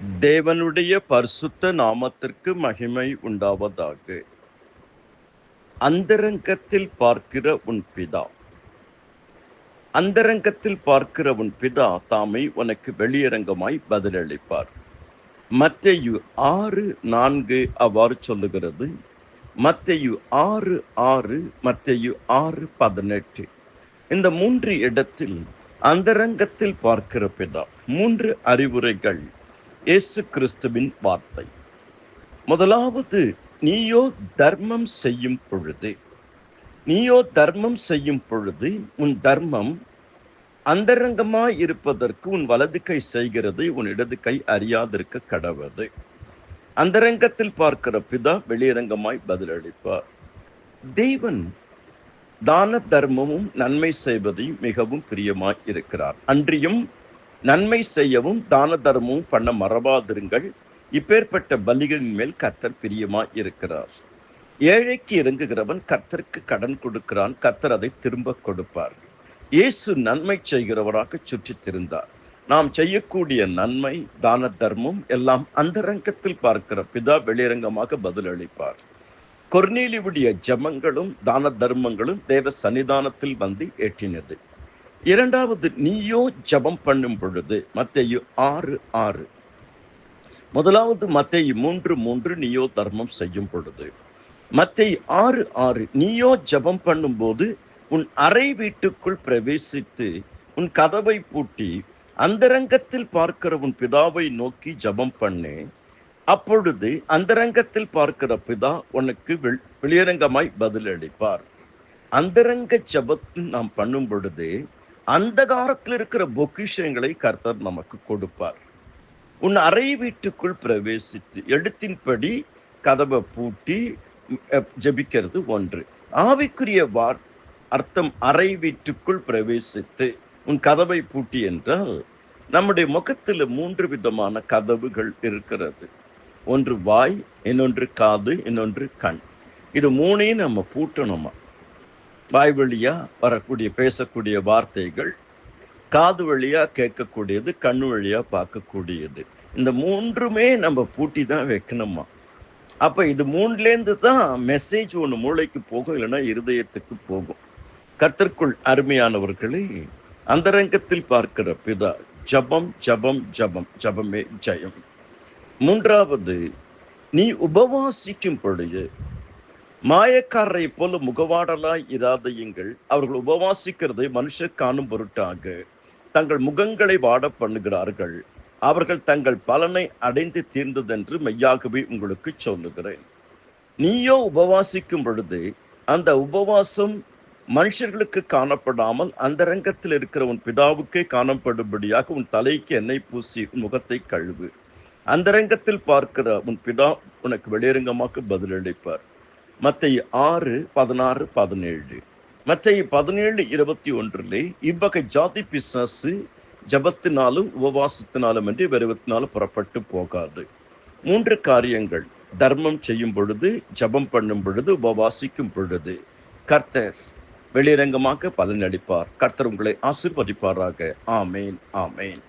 தேவனுடைய பரிசுத்த நாமத்திற்கு மகிமை உண்டாவதாக. அந்தரங்கத்தில் பார்க்கிற உன் பிதா, அந்தரங்கத்தில் பார்க்கிற உன் பிதா தாமே உனக்கு வெளியரங்கமாய் பதிலளிப்பார். மத்தேயு 6:4 அவ்வாறு சொல்லுகிறது. மத்தேயு 6:6, மத்தேயு 6:18. இந்த 3 இடத்தில் அந்தரங்கத்தில் பார்க்கிற பிதா 3 அறிவுரைகள் இயேசு கிறிஸ்துவின் வார்த்தை. முதலாவது, நீயோ தர்மம் செய்யும் பொழுது, உன் தர்மம் அந்தரங்கமாய் இருப்பதற்கு உன் வலது கை செய்கிறது, உன் இடது கை அறியாதிருக்க கடவது. அந்தரங்கத்தில் பார்க்கிற பிதா வெளியரங்கமாய் பதிலளிப்பார். தேவன் தான தர்மமும் நன்மை செய்வதையும் மிகவும் பிரியமாய் இருக்கிறார். அன்றியும் நன்மை செய்யவும் தான தர்மமும் பண்ண மறவாதிருங்கள். இப்பேற்பட்ட பலிகளின் மேல் கர்த்தர் பிரியமாய் இருக்கிறார். ஏழைக்கு இறங்குகிறவன் கர்த்தருக்கு கடன் கொடுக்கிறான், கர்த்தர் அதை திரும்ப கொடுப்பார். இயேசு நன்மை செய்கிறவராக சுற்றித் திரிந்தார். நாம் செய்யக்கூடிய நன்மை, தான தர்மம் எல்லாம் அந்தரங்கத்தில் பார்க்கிற பிதா வெளியரங்கமாக பதிலளிப்பார். கொர்நேலியுடைய ஜெபங்களும் தான தர்மங்களும் தேவ சன்னிதானத்தில் வந்து எட்டினது. இரண்டாவது, நீயோ ஜெபம் பண்ணும் பொழுது, மத்தேயு 6:6. முதலாவது மத்தேயு 3:3, நீயோ தர்மம் செய்யும் பொழுது. மத்தேயு 6:6, நீயோ ஜெபம் பண்ணும்போது உன் அறை வீட்டுக்குள் பிரவேசித்து உன் கதவை பூட்டி அந்தரங்கத்தில் பார்க்கிற உன் பிதாவை நோக்கி ஜெபம் பண்ணு. அப்பொழுது அந்தரங்கத்தில் பார்க்கிற பிதா உனக்கு வெளியரங்கமாய் பதிலளிப்பார். அந்தரங்க ஜெபத்தில் நாம் பண்ணும் பொழுது அந்தகாரத்தில் இருக்கிற பொக்கிஷங்களை கர்த்தர் நமக்கு கொடுப்பார். உன் அறை வீட்டுக்குள் பிரவேசித்து எழுத்தின்படி கதவை பூட்டி ஜெபிக்கிறது ஒன்று. ஆவிக்குரிய அர்த்தம் அறை வீட்டுக்குள் பிரவேசித்து உன் கதவை பூட்டி என்றால், நம்முடைய முகத்தில் 3 விதமான கதவுகள் இருக்கிறது. ஒன்று வாய், இன்னொன்று காது, இன்னொன்று கண். இது 3ஐயும் நம்ம பூட்டணுமா. வாய் வழியா வரக்கூடிய பேசக்கூடிய வார்த்தைகள், காது வழியா கேட்கக்கூடியது, கண்ணு வழியா பார்க்கக்கூடியது. இந்த 3மே நம்ம பூட்டி தான் வைக்கணுமா. அப்ப இது 3லேருந்து தான் மெசேஜ் ஒன்று மூளைக்கு போகும், இல்லைன்னா இருதயத்துக்கு போகும். கர்த்தருக்குள் அருமையானவர்களே, அந்தரங்கத்தில் பார்க்கிற பிதா, ஜபம் ஜபம் ஜபம், ஜபமே ஜெயம். மூன்றாவது, நீ உபவாசிக்கும் பொழுது மாயக்காரரை போல முகவாடலாய் இராதையுங்கள். அவர்கள் உபவாசிக்கிறதை மனுஷர் காணும் பொருட்டாக தங்கள் முகங்களை வாட பண்ணுகிறார்கள். அவர்கள் தங்கள் பலனை அடைந்து தீர்ந்ததென்று மெய்யாகவே உங்களுக்கு சொல்லுகிறேன். நீயோ உபவாசிக்கும் பொழுது அந்த உபவாசம் மனுஷர்களுக்கு காணப்படாமல் அந்தரங்கத்தில் இருக்கிற உன் பிதாவுக்கே காணப்படும்படியாக உன் தலைக்கு எண்ணெய் பூசி முகத்தை கழுவு. அந்தரங்கத்தில் பார்க்கிற உன் பிதா உனக்கு வெளியரங்கமாக பதிலளிப்பார். மத்தேயு 6:16-17. மத்தேயு 17:21, இவ்வகை ஜாதி பிசாசு ஜபத்தினாலும் உபவாசத்தினாலும் என்று வெறுவத்தினாலும் புறப்பட்டு போகாது. 3 காரியங்கள்: தர்மம் செய்யும் பொழுது, ஜபம் பண்ணும் பொழுது, உபவாசிக்கும் பொழுது கர்த்தர் வெளியரங்கமாக பலனளிப்பார். கர்த்தர் உங்களை ஆசீர்வதிப்பாராக. ஆமேன், ஆமேன்.